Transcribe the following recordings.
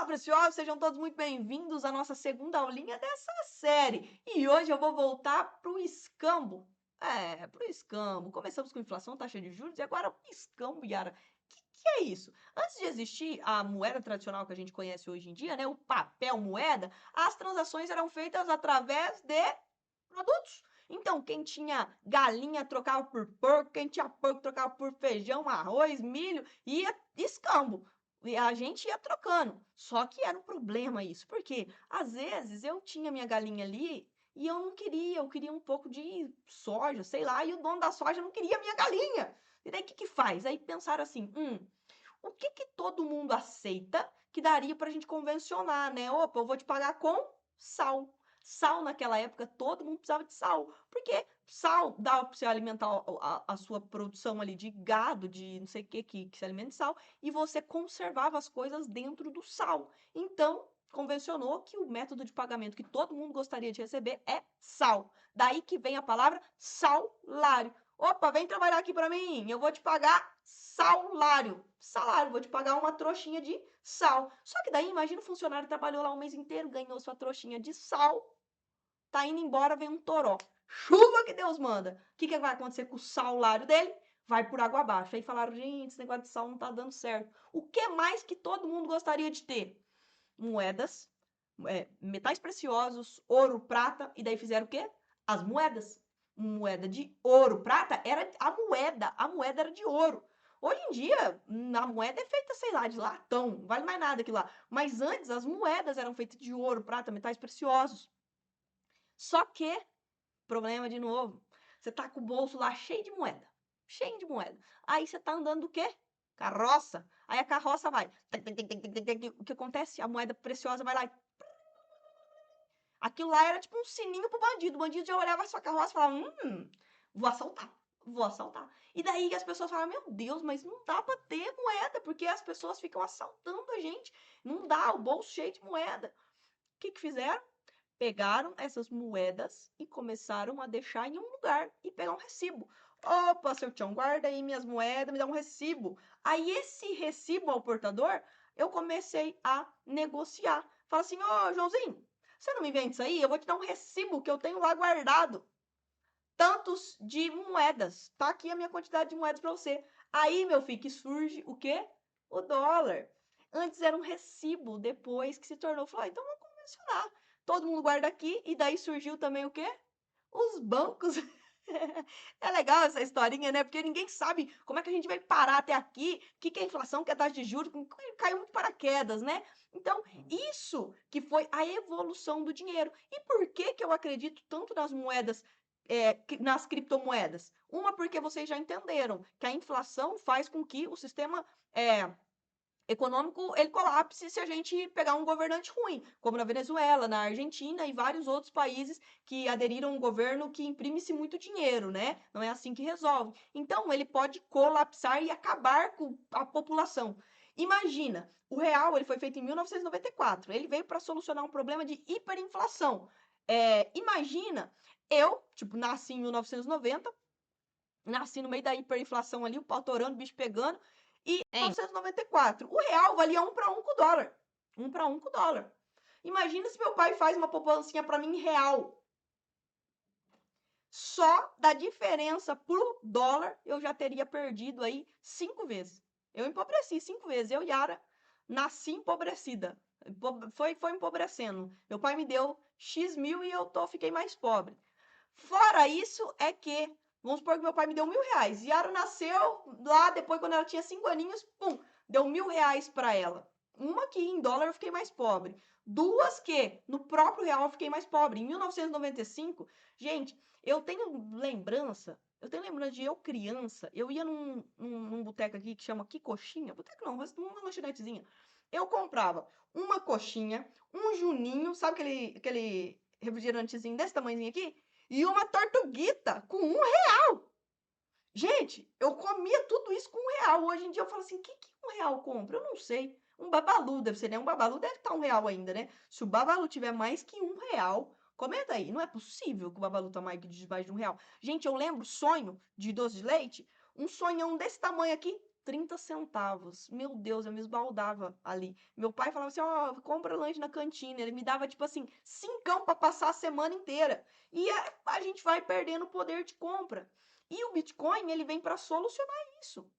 Olá, preciosos! Sejam todos muito bem-vindos à nossa segunda aulinha dessa série. E hoje eu vou voltar para o escambo. Para o escambo. Começamos com inflação, taxa de juros e agora o escambo, Yara. O que é isso? Antes de existir a moeda tradicional que a gente conhece hoje em dia, né, o papel moeda, as transações eram feitas através de produtos. Então, quem tinha galinha trocava por porco, quem tinha porco trocava por feijão, arroz, milho, ia escambo. E a gente ia trocando. Só que era um problema isso, porque às vezes eu tinha minha galinha ali e eu não queria, eu queria um pouco de soja, sei lá, e o dono da soja não queria a minha galinha. E daí o que que faz? Aí pensaram assim, o que que todo mundo aceita que daria para a gente convencionar, né? Opa, eu vou te pagar com sal. Sal naquela época, todo mundo precisava de sal, porque sal dava para você alimentar a sua produção ali de gado, de não sei o que se alimenta de sal, e você conservava as coisas dentro do sal. Então, convencionou que o método de pagamento que todo mundo gostaria de receber é sal. Daí que vem a palavra salário. Opa, vem trabalhar aqui para mim, eu vou te pagar salário. Salário, vou te pagar uma trouxinha de sal. Só que daí, imagina o funcionário trabalhou lá um mês inteiro, ganhou sua trouxinha de sal, tá indo embora, vem um toró. Chuva que Deus manda. O que vai acontecer com o salário dele? Vai por água abaixo. Aí falaram, gente, esse negócio de sal não tá dando certo. O que mais que todo mundo gostaria de ter? Moedas, metais preciosos, ouro, prata, e daí fizeram o quê? As moedas. Moeda de ouro, prata era a moeda era de ouro. Hoje em dia, a moeda é feita, sei lá, de latão, não vale mais nada aquilo lá. Mas antes, as moedas eram feitas de ouro, prata, metais preciosos. Só que, problema de novo, você tá com o bolso lá cheio de moeda. Cheio de moeda. Aí você tá andando do quê? Carroça. Aí a carroça vai. O que acontece? A moeda preciosa vai lá e aquilo lá era tipo um sininho pro bandido. O bandido já olhava a sua carroça e falava, vou assaltar, vou assaltar. E daí as pessoas falavam, meu Deus, mas não dá pra ter moeda, porque as pessoas ficam assaltando a gente. Não dá, o bolso cheio de moeda. O que que fizeram? Pegaram essas moedas e começaram a deixar em um lugar e pegar um recibo. Opa, seu Tião, guarda aí minhas moedas, me dá um recibo. Aí esse recibo ao portador, eu comecei a negociar. Fala assim, ô Joãozinho, você não me vende isso aí? Eu vou te dar um recibo que eu tenho lá guardado. Tantos de moedas. Tá aqui a minha quantidade de moedas para você. Aí, meu filho, que surge o quê? O dólar. Antes era um recibo, depois que se tornou, falou, então vamos convencionar. Todo mundo guarda aqui, e daí surgiu também o quê? Os bancos. É legal essa historinha, né? Porque ninguém sabe como é que a gente vai parar até aqui, o que é inflação, o que é taxa de juros, caiu muito paraquedas, né? Então, isso que foi a evolução do dinheiro. E por que que eu acredito tanto nas moedas, nas criptomoedas? Uma, porque vocês já entenderam que a inflação faz com que o sistema econômico ele colapse se a gente pegar um governante ruim, como na Venezuela, na Argentina e vários outros países que aderiram a um governo que imprime-se muito dinheiro, né? Não é assim que resolve. Então, ele pode colapsar e acabar com a população. Imagina, o real ele foi feito em 1994. Ele veio para solucionar um problema de hiperinflação. Imagina, eu, tipo, nasci em 1990, nasci no meio da hiperinflação ali, o pau torando, o bicho pegando, e em 1994, o real valia 1 para 1 com o dólar. 1 para 1 com o dólar. Imagina se meu pai faz uma poupancinha para mim em real. Só da diferença pro dólar, eu já teria perdido aí 5 vezes. Eu empobreci 5 vezes. Eu, Yara, nasci empobrecida. Foi empobrecendo. Meu pai me deu X mil e fiquei mais pobre. Fora isso, é que, vamos supor que meu pai me deu R$ 1.000. Yara nasceu lá, depois, quando ela tinha 5 aninhos, pum, deu R$ 1.000 para ela. Uma que em dólar eu fiquei mais pobre. Duas que no próprio real eu fiquei mais pobre. Em 1995, gente, eu tenho lembrança de eu criança, eu ia num boteco aqui que chama Que Coxinha, boteco não, mas uma lanchonetezinha. Eu comprava uma coxinha, um juninho, sabe aquele refrigerantezinho desse tamanhozinho aqui? E uma tortuguita com R$ 1. Gente, eu comia tudo isso com R$ 1. Hoje em dia eu falo assim, o que R$ 1 compra? Eu não sei. Um babalu deve ser, né? Um babalu deve estar R$ 1 ainda, né? Se o babalu tiver mais que R$ 1, comenta aí. Não é possível que o babalu tá mais de R$ 1. Gente, eu lembro sonho de doce de leite, um sonhão desse tamanho aqui, 30 centavos. Meu Deus, eu me esbaldava ali. Meu pai falava assim, ó, compra lanche na cantina. Ele me dava, tipo assim, cincão para passar a semana inteira. E a gente vai perdendo o poder de compra. E o Bitcoin, ele vem para solucionar isso.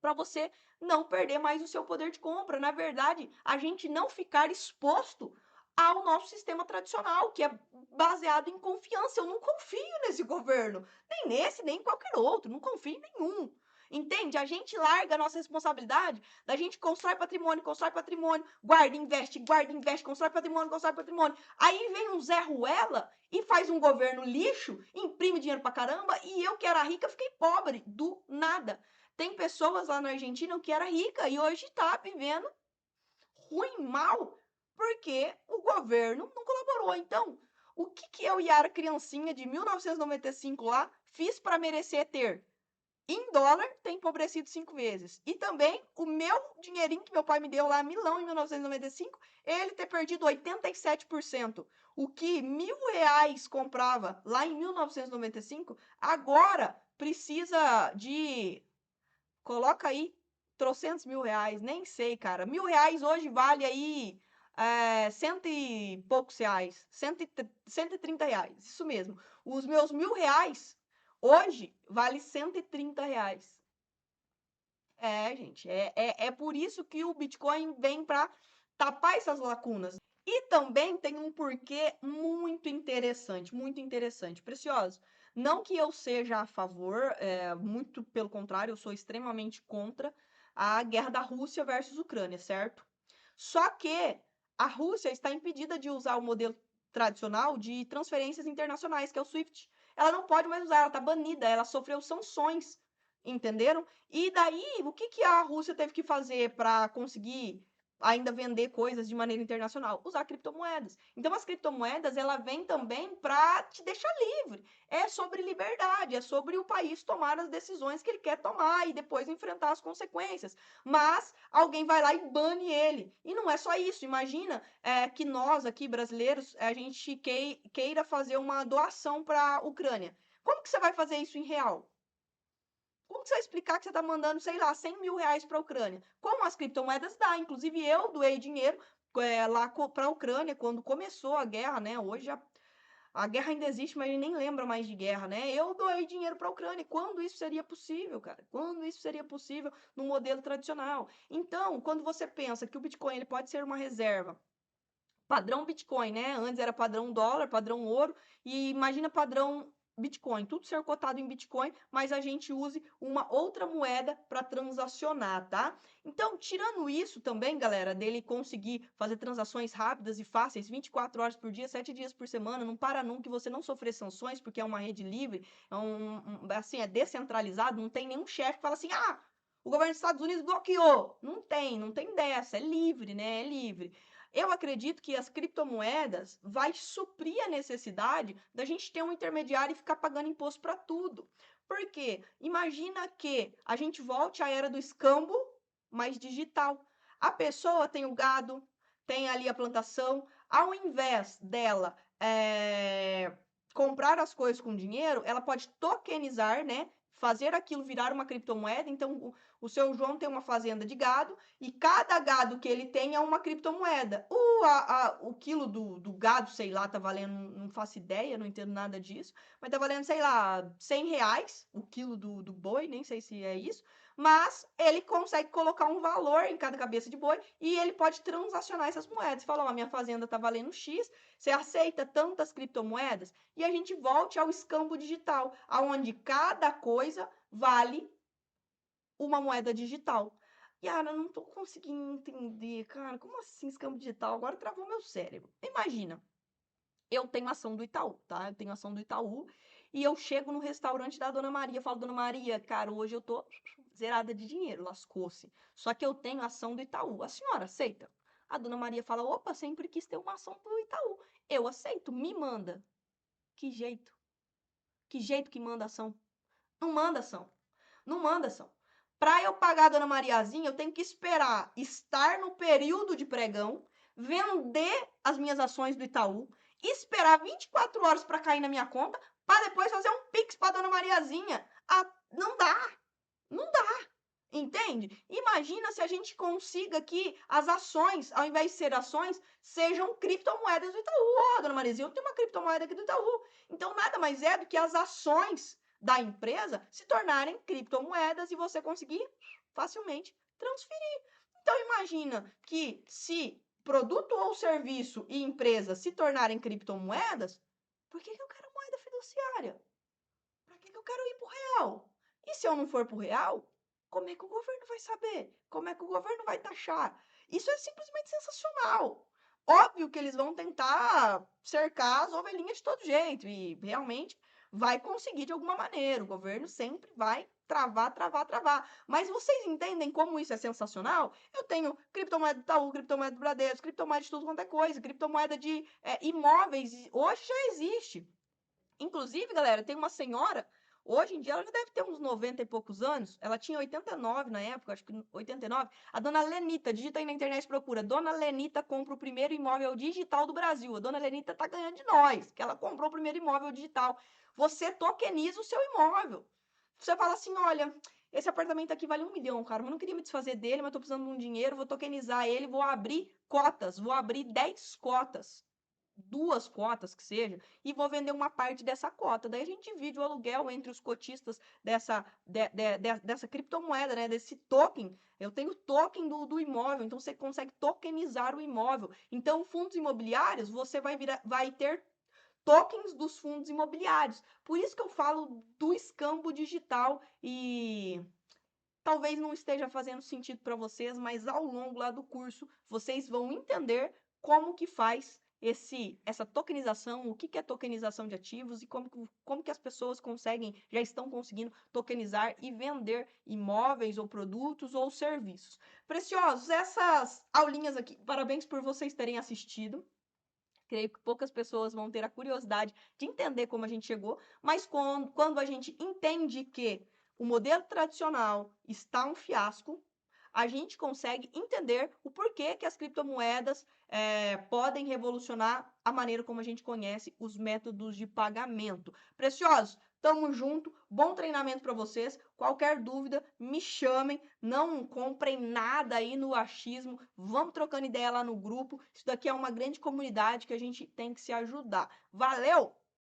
Para você não perder mais o seu poder de compra. Na verdade, a gente não ficar exposto ao nosso sistema tradicional, que é baseado em confiança. Eu não confio nesse governo, nem nesse, nem em qualquer outro, não confio em nenhum. Entende? A gente larga a nossa responsabilidade, da gente constrói patrimônio, guarda, investe, constrói patrimônio, constrói patrimônio. Aí vem um Zé Ruela e faz um governo lixo, imprime dinheiro pra caramba, e eu que era rica fiquei pobre do nada. Tem pessoas lá na Argentina que era rica e hoje está vivendo ruim, mal, porque o governo não colaborou. Então, o que eu, Yara, criancinha de 1995 lá, fiz para merecer ter? Em dólar, tem empobrecido 5 vezes. E também o meu dinheirinho que meu pai me deu lá em Milão em 1995, ele ter perdido 87%. O que R$ 1.000 comprava lá em 1995, agora precisa de, coloca aí, trocentos mil reais, nem sei, cara. R$ 1.000 hoje vale aí cento e poucos reais, 130 reais, isso mesmo. Os meus R$ 1.000 hoje vale R$ 130. É, gente, é por isso que o Bitcoin vem para tapar essas lacunas. E também tem um porquê muito interessante, Precioso. Não que eu seja a favor, muito pelo contrário, eu sou extremamente contra a guerra da Rússia versus Ucrânia, certo? Só que a Rússia está impedida de usar o modelo tradicional de transferências internacionais, que é o SWIFT. Ela não pode mais usar, ela está banida, ela sofreu sanções, entenderam? E daí, o que a Rússia teve que fazer para conseguir ainda vender coisas de maneira internacional? Usar criptomoedas. Então, as criptomoedas, ela vem também para te deixar livre. É sobre liberdade, é sobre o país tomar as decisões que ele quer tomar e depois enfrentar as consequências. Mas alguém vai lá e bane ele. E não é só isso. Imagina que nós aqui, brasileiros, a gente queira fazer uma doação para a Ucrânia. Como que você vai fazer isso em real? Como que você vai explicar que você está mandando, sei lá, R$ 100.000 para a Ucrânia? Como as criptomoedas dá. Inclusive, eu doei dinheiro lá para a Ucrânia quando começou a guerra, né? Hoje a guerra ainda existe, mas a gente nem lembra mais de guerra, né? Eu doei dinheiro para a Ucrânia. Quando isso seria possível, cara? Quando isso seria possível no modelo tradicional? Então, quando você pensa que o Bitcoin ele pode ser uma reserva padrão Bitcoin, né? Antes era padrão dólar, padrão ouro, e imagina padrão Bitcoin, tudo ser cotado em Bitcoin, mas a gente use uma outra moeda para transacionar, tá? Então, tirando isso também, galera, dele conseguir fazer transações rápidas e fáceis, 24 horas por dia, 7 dias por semana, não para nunca, que você não sofrer sanções, porque é uma rede livre, assim, é descentralizado, não tem nenhum chefe que fala assim, ah, o governo dos Estados Unidos bloqueou. Não tem dessa, é livre, né? É livre. Eu acredito que as criptomoedas vai suprir a necessidade da gente ter um intermediário e ficar pagando imposto para tudo. Por quê? Imagina que a gente volte à era do escambo, mas digital. A pessoa tem o gado, tem ali a plantação, ao invés dela comprar as coisas com dinheiro, ela pode tokenizar, né? Fazer aquilo virar uma criptomoeda. Então, o seu João tem uma fazenda de gado e cada gado que ele tem é uma criptomoeda. O quilo do gado, sei lá, tá valendo, não faço ideia, não entendo nada disso, mas tá valendo, sei lá, R$ 100 o quilo do boi, nem sei se é isso, mas ele consegue colocar um valor em cada cabeça de boi e ele pode transacionar essas moedas. Fala, ó, minha fazenda tá valendo X, você aceita tantas criptomoedas? E a gente volte ao escambo digital, aonde cada coisa vale uma moeda digital. Yara, eu não tô conseguindo entender, cara. Como assim escambo digital? Agora travou meu cérebro. Imagina, eu tenho ação do Itaú, tá? Eu tenho ação do Itaú e eu chego no restaurante da Dona Maria, falo, Dona Maria, cara, hoje eu tô zerada de dinheiro, lascou-se. Só que eu tenho ação do Itaú. A senhora aceita? A Dona Maria fala, opa, sempre quis ter uma ação do Itaú. Eu aceito, me manda. Que jeito? Que jeito que manda ação? Não manda ação. Não manda ação. Para eu pagar a Dona Mariazinha, eu tenho que esperar estar no período de pregão, vender as minhas ações do Itaú, esperar 24 horas para cair na minha conta, para depois fazer um Pix para Dona Mariazinha. Ah, não dá. Não dá. Entende? Imagina se a gente consiga que as ações, ao invés de ser ações, sejam criptomoedas do Itaú. Ó, dona Marizia, eu tenho uma criptomoeda aqui do Itaú. Então, nada mais é do que as ações da empresa se tornarem criptomoedas e você conseguir facilmente transferir. Então, imagina que se produto ou serviço e empresa se tornarem criptomoedas, por que eu quero moeda fiduciária? Para que eu quero ir para o real? E se eu não for para o real, como é que o governo vai saber? Como é que o governo vai taxar? Isso é simplesmente sensacional. Óbvio que eles vão tentar cercar as ovelhinhas de todo jeito e realmente vai conseguir de alguma maneira. O governo sempre vai travar, travar, travar. Mas vocês entendem como isso é sensacional? Eu tenho criptomoeda do Itaú, criptomoeda do Bradesco, criptomoeda de tudo quanto é coisa, criptomoeda de imóveis. Hoje já existe. Inclusive, galera, tem uma senhora, hoje em dia ela já deve ter uns 90 e poucos anos, ela tinha 89 na época, acho que 89. A dona Lenita, digita aí na internet, procura, Dona Lenita compra o primeiro imóvel digital do Brasil. A dona Lenita tá ganhando de nós, que ela comprou o primeiro imóvel digital. Você tokeniza o seu imóvel. Você fala assim, olha, esse apartamento aqui vale 1 milhão, cara, mas não queria me desfazer dele, mas tô precisando de um dinheiro, vou tokenizar ele, vou abrir cotas, vou abrir 10 cotas. 2 cotas que seja, e vou vender uma parte dessa cota. Daí a gente divide o aluguel entre os cotistas dessa criptomoeda, né? Desse token. Eu tenho token do imóvel, então você consegue tokenizar o imóvel. Então, fundos imobiliários, você vai ter tokens dos fundos imobiliários. Por isso que eu falo do escambo digital e talvez não esteja fazendo sentido para vocês, mas ao longo lá do curso vocês vão entender como que faz essa tokenização, o que que é tokenização de ativos e como que as pessoas já estão conseguindo tokenizar e vender imóveis ou produtos ou serviços. Preciosos, essas aulinhas aqui, parabéns por vocês terem assistido. Creio que poucas pessoas vão ter a curiosidade de entender como a gente chegou, mas quando a gente entende que o modelo tradicional está um fiasco, a gente consegue entender o porquê que as criptomoedas podem revolucionar a maneira como a gente conhece os métodos de pagamento. Preciosos, tamo junto, bom treinamento para vocês. Qualquer dúvida, me chamem, não comprem nada aí no achismo, vamos trocando ideia lá no grupo. Isso daqui é uma grande comunidade que a gente tem que se ajudar. Valeu!